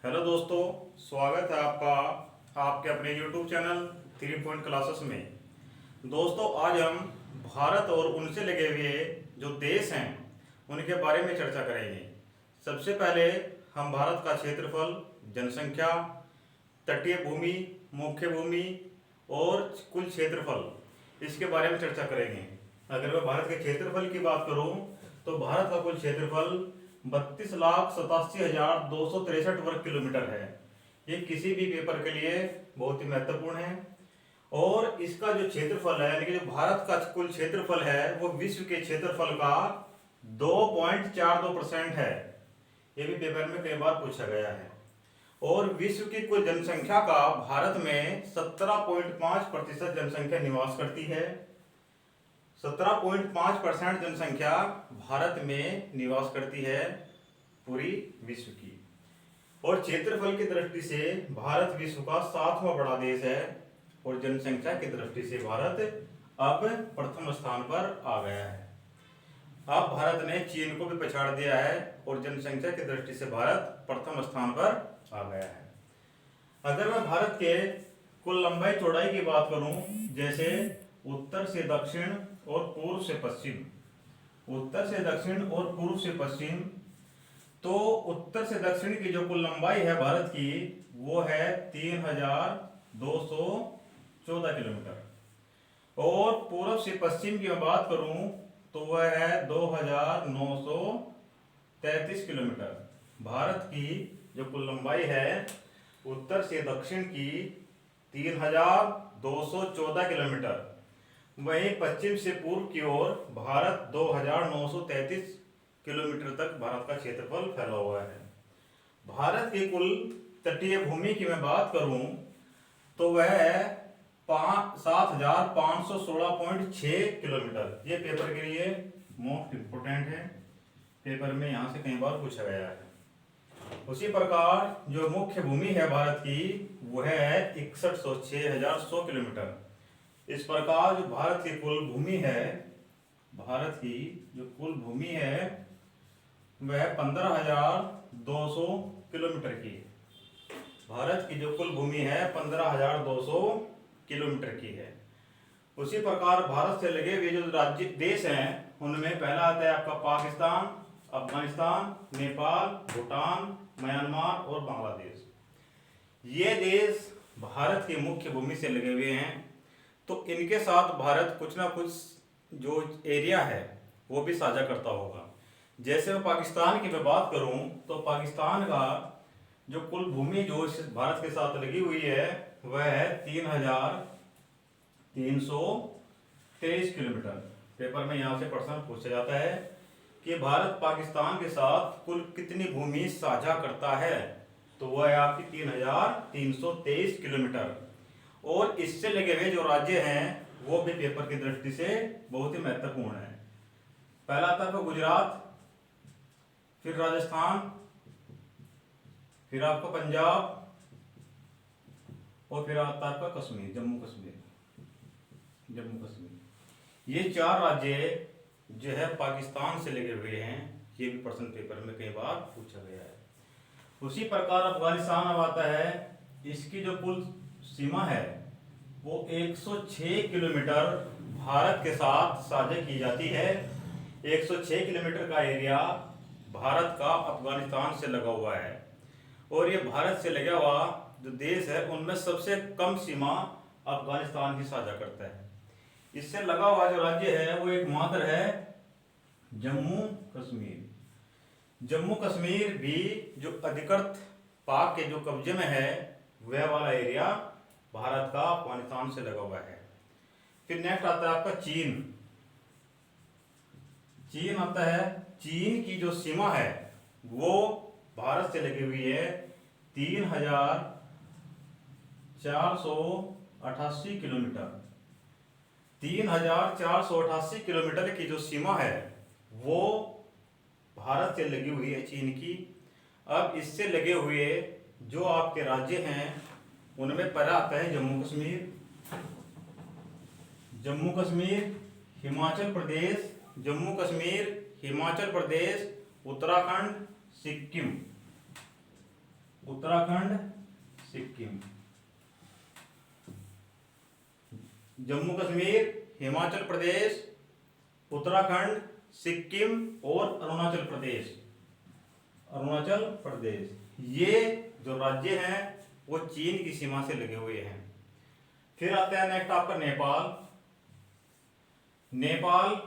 Hello दोस्तों, स्वागत है आपका आपके अपने YouTube चैनल 3 पॉइंट क्लासेस में। दोस्तों, आज हम भारत और उनसे लगे हुए जो देश हैं उनके बारे में चर्चा करेंगे। सबसे पहले हम भारत का क्षेत्रफल, जनसंख्या, तटीय भूमि, मुख्य भूमि और कुल क्षेत्रफल इसके बारे में चर्चा करेंगे। अगर मैं भारत के क्षेत्रफल की बात करूं तो भारत का कुल क्षेत्रफल 32,87,263 वर्ग किलोमीटर है। ये किसी भी पेपर के लिए बहुत ही महत्वपूर्ण है। और इसका जो क्षेत्रफल है, यानी कि जो भारत का कुल क्षेत्रफल है, वो विश्व के क्षेत्रफल का 2.42% है। ये भी पेपर में कई बार पूछा गया है। और विश्व की कुल जनसंख्या का भारत में 17.5% जनसंख्या निवास करती है। 17.5% जनसंख्या भारत में निवास करती है पूरी विश्व की। और क्षेत्रफल की दृष्टि से भारत विश्व का 7वां बड़ा देश है। और जनसंख्या की दृष्टि से भारत अब प्रथम स्थान पर आ गया है। अब भारत ने चीन को भी पछाड़ दिया है और जनसंख्या की दृष्टि से भारत प्रथम स्थान पर आ गया है। अगर मैं भारत के कुल लंबाई चौड़ाई की बात करूं, जैसे उत्तर से दक्षिण और पूर्व से पश्चिम, उत्तर से दक्षिण और पूर्व से पश्चिम, तो उत्तर से दक्षिण की जो कुल लंबाई है भारत की, वो है 3,214 किलोमीटर। और पूर्व से पश्चिम की मैं बात करूं तो वह है 2,933 किलोमीटर। भारत की जो कुल लंबाई है उत्तर से दक्षिण की 3,214 किलोमीटर, वहीं पश्चिम से पूर्व की ओर भारत 2,933 किलोमीटर तक भारत का क्षेत्रफल फैला हुआ है। भारत की कुल तटीय भूमि की मैं बात करूं तो वह है 7,516.6 किलोमीटर। ये पेपर के लिए मोस्ट इंपोर्टेंट है, पेपर में यहाँ से कई बार पूछा गया है। उसी प्रकार जो मुख्य भूमि है भारत की, वह है 61,100 किलोमीटर। इस प्रकार जो भारत की कुल भूमि है, भारत की जो कुल भूमि है वह 15,200 किलोमीटर की है। भारत की जो कुल भूमि है 15,200 किलोमीटर की है। उसी प्रकार भारत से लगे हुए जो राज्य देश हैं उनमें पहला आता है आपका पाकिस्तान, अफगानिस्तान, नेपाल, भूटान, म्यांमार और बांग्लादेश। ये देश भारत की मुख्य भूमि से लगे हुए हैं। तो इनके साथ भारत कुछ ना कुछ जो एरिया है वो भी साझा करता होगा। जैसे मैं पाकिस्तान की मैं बात करूं तो पाकिस्तान का जो कुल भूमि जो इस भारत के साथ लगी हुई है वह है 3,323 किलोमीटर। पेपर में यहाँ से प्रश्न पूछा जाता है कि भारत पाकिस्तान के साथ कुल कितनी भूमि साझा करता है, तो वह है आपकी 3,323 किलोमीटर। और इससे लगे हुए जो राज्य हैं वो भी पेपर की दृष्टि से बहुत ही महत्वपूर्ण है। पहला आता है गुजरात, फिर राजस्थान, फिर आपका पंजाब और फिर आता है आपका कश्मीर, जम्मू कश्मीर। ये 4 राज्य जो है पाकिस्तान से लगे हुए हैं। ये भी प्रश्न पेपर में कई बार पूछा गया है। उसी प्रकार अफगानिस्तान अब आता है। इसकी जो कुल सीमा है वो 106 किलोमीटर भारत के साथ साझा की जाती है। 106 किलोमीटर का एरिया भारत का अफगानिस्तान से लगा हुआ है। और ये भारत से लगा हुआ जो देश है उनमें सबसे कम सीमा अफगानिस्तान की साझा करता है। इससे लगा हुआ जो राज्य है वो एकमात्र है जम्मू कश्मीर। जम्मू कश्मीर भी जो अधिकृत पाक के जो कब्जे में है वह वाला एरिया भारत का अफगानिस्तान से लगा हुआ है। फिर नेक्स्ट आता है आपका चीन। चीन आता है। चीन की जो सीमा है वो भारत से लगी हुई है 3,488 किलोमीटर। 3,488 किलोमीटर की जो सीमा है वो भारत से लगी हुई है चीन की। अब इससे लगे हुए जो आपके राज्य हैं उनमें पहला आता है जम्मू कश्मीर, हिमाचल प्रदेश, जम्मू कश्मीर, हिमाचल प्रदेश, उत्तराखंड, सिक्किम। उत्तराखंड, सिक्किम। जम्मू कश्मीर, हिमाचल प्रदेश, उत्तराखंड, सिक्किम और अरुणाचल प्रदेश। अरुणाचल प्रदेश, ये जो राज्य हैं वो चीन की सीमा से लगे हुए हैं। फिर आता है नेक्स्ट आपका नेपाल। नेपाल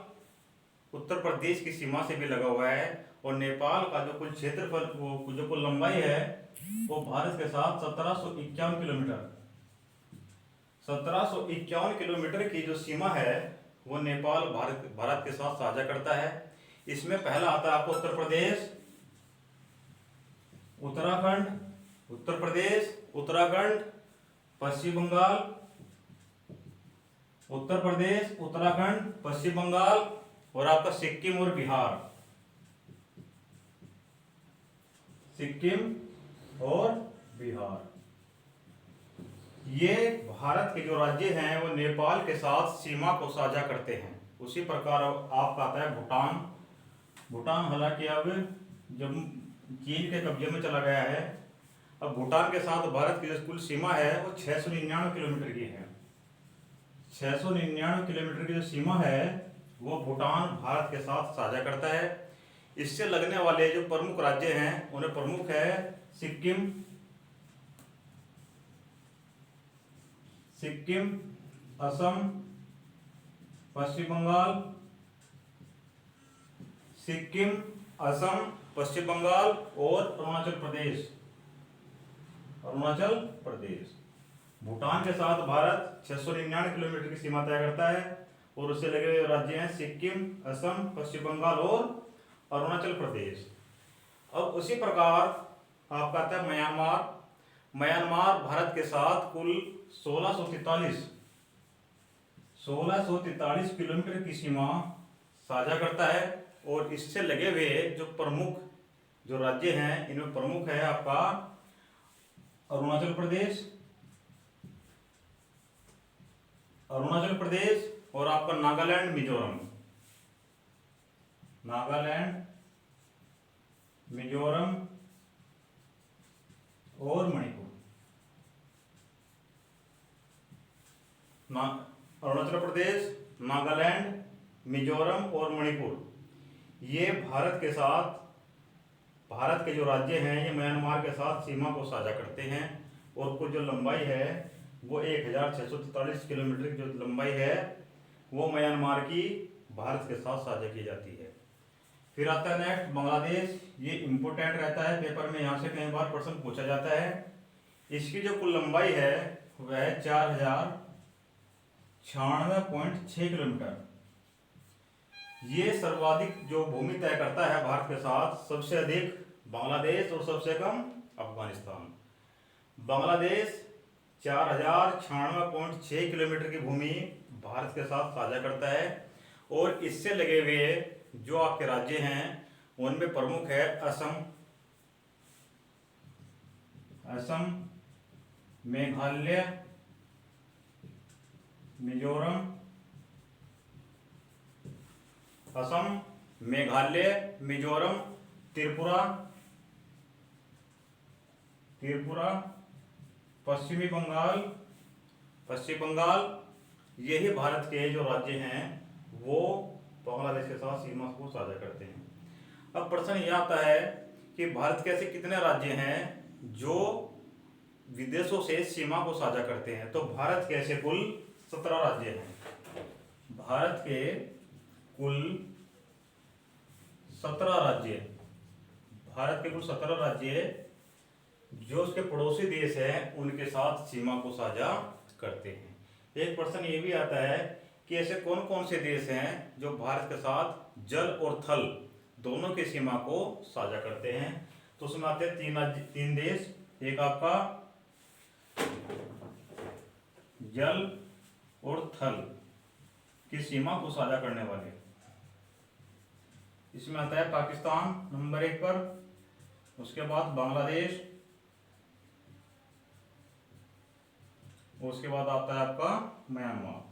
उत्तर प्रदेश की सीमा से भी लगा हुआ है और नेपाल का जो कुल क्षेत्रफल, वो जो कुल लंबाई है वो भारत के साथ 1751 किलोमीटर, 1751 किलोमीटर की जो सीमा है वो नेपाल भारत के साथ साझा करता है। इसमें पहला आता है आपको उत्तर प्रदेश, उत्तराखंड, उत्तर प्रदेश, उत्तराखंड, पश्चिम बंगाल, उत्तर प्रदेश, उत्तराखंड, पश्चिम बंगाल और आपका सिक्किम और बिहार। सिक्किम और बिहार, ये भारत के जो राज्य हैं वो नेपाल के साथ सीमा को साझा करते हैं। उसी प्रकार आपका आता है भूटान। भूटान हालांकि अब जब चीन के कब्जे में चला गया है, अब भूटान के साथ भारत की जो कुल सीमा है वो 699 किलोमीटर की है। 699 किलोमीटर की जो सीमा है वो भूटान भारत के साथ साझा करता है। इससे लगने वाले जो प्रमुख राज्य हैं उन्हें प्रमुख है सिक्किम, सिक्किम, असम, पश्चिम बंगाल, सिक्किम, असम, पश्चिम बंगाल और अरुणाचल प्रदेश। अरुणाचल प्रदेश, भूटान के साथ भारत 699 किलोमीटर की सीमा तय करता है और उससे लगे हुए राज्य हैं सिक्किम, असम, पश्चिम बंगाल और अरुणाचल प्रदेश। अब उसी प्रकार आपका आता है म्यांमार। म्यांमार भारत के साथ कुल 1643 किलोमीटर की सीमा साझा करता है और इससे लगे हुए जो प्रमुख जो राज्य हैं इनमें प्रमुख है आपका अरुणाचल प्रदेश, अरुणाचल प्रदेश और आपका नागालैंड, मिजोरम। नागालैंड, मिजोरम और मणिपुर। अरुणाचल प्रदेश, नागालैंड, मिजोरम और मणिपुर ये भारत के जो राज्य हैं ये म्यांमार के साथ सीमा को साझा करते हैं और कुछ जो लंबाई है वो 1643 किलोमीटर की जो लंबाई है वो म्यांमार की भारत के साथ साझा की जाती है। फिर आता है नेक्स्ट बांग्लादेश। ये इम्पोर्टेंट रहता है, पेपर में यहाँ से कई बार प्रश्न पूछा जाता है। इसकी जो कुल लंबाई है वह 4096.6 किलोमीटर। ये सर्वाधिक जो भूमि तय करता है भारत के साथ, सबसे अधिक बांग्लादेश और सबसे कम अफगानिस्तान। बांग्लादेश 4096.6 किलोमीटर की भूमि भारत के साथ साझा करता है और इससे लगे हुए जो आपके राज्य हैं उनमें प्रमुख है असम, असम, मेघालय, मिजोरम, असम, मेघालय, मिजोरम, त्रिपुरा, पश्चिमी बंगाल, पश्चिम बंगाल। यही भारत के जो राज्य हैं वो बांग्लादेश के साथ सीमा को साझा करते हैं। अब प्रश्न यह आता है कि भारत के ऐसे कितने राज्य हैं जो विदेशों से सीमा को साझा करते हैं। तो भारत के ऐसे कुल 17 राज्य हैं। भारत के कुल 17 राज्य, भारत के कुल 17 राज्य जो उसके पड़ोसी देश हैं उनके साथ सीमा को साझा करते हैं। एक प्रश्न ये भी आता है कि ऐसे कौन कौन से देश हैं जो भारत के साथ जल और थल दोनों की सीमा को साझा करते हैं। तो उसमें आते हैं तीन देश। एक आपका जल और थल की सीमा को साझा करने वाले, इसमें आता है पाकिस्तान नंबर 1 पर, उसके बाद बांग्लादेश, उसके बाद आता है आपका म्यांमार।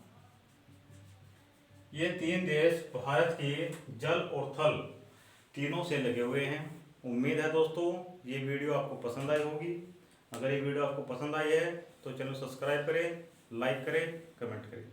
ये तीन देश भारत के जल और थल तीनों से लगे हुए हैं। उम्मीद है दोस्तों ये वीडियो आपको पसंद आई होगी। अगर ये वीडियो आपको पसंद आई है तो चैनल सब्सक्राइब करें, लाइक करें, कमेंट करें।